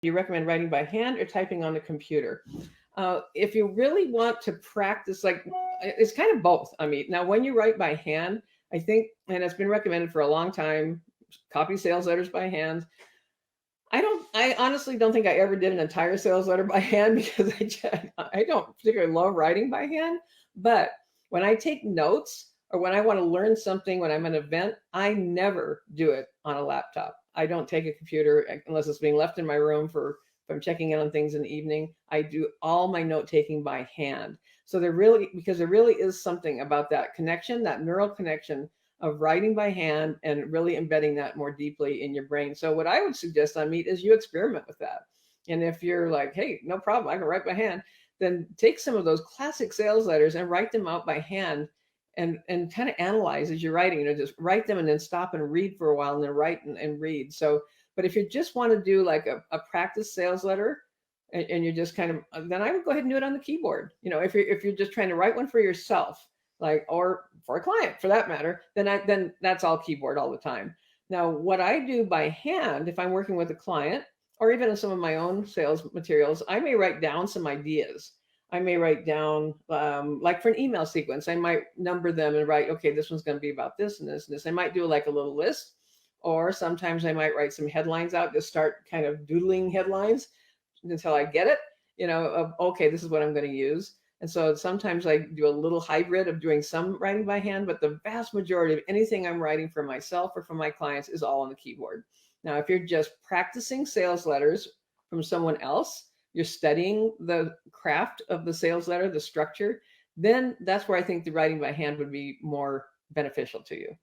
you recommend writing by hand or typing on the computer? If you really want to practice, like, it's kind of both. I mean, now when you write by hand, I think, and it's been recommended for a long time, copy sales letters by hand. I honestly don't think I ever did an entire sales letter by hand because I don't particularly love writing by hand. But when I take notes or when I want to learn something when I'm at an event, I never do it on a laptop. I don't take a computer unless it's being left in my room for if I'm checking in on things in the evening. I do all my note taking by hand. So because there really is something about that connection, that neural connection of writing by hand and really embedding that more deeply in your brain. So what I would suggest on Meet is you experiment with that. And if you're like, hey, no problem, I can write by hand, then take some of those classic sales letters and write them out by hand and kind of analyze as you're writing, just write them and then stop and read for a while and then write and read. So, but if you just want to do like a practice sales letter and you're just kind of, then I would go ahead and do it on the keyboard. If you're just trying to write one for yourself, like, or for a client for that matter, then that's all keyboard all the time. Now, what I do by hand, if I'm working with a client or even in some of my own sales materials, I may write down some ideas. I may write down, like for an email sequence, I might number them and write, okay, this one's going to be about this and this and this. I might do like a little list, or sometimes I might write some headlines out, just start kind of doodling headlines until I get it, of, okay, this is what I'm going to use. And so sometimes I do a little hybrid of doing some writing by hand, but the vast majority of anything I'm writing for myself or for my clients is all on the keyboard. Now, if you're just practicing sales letters from someone else, you're studying the craft of the sales letter, the structure, then that's where I think the writing by hand would be more beneficial to you.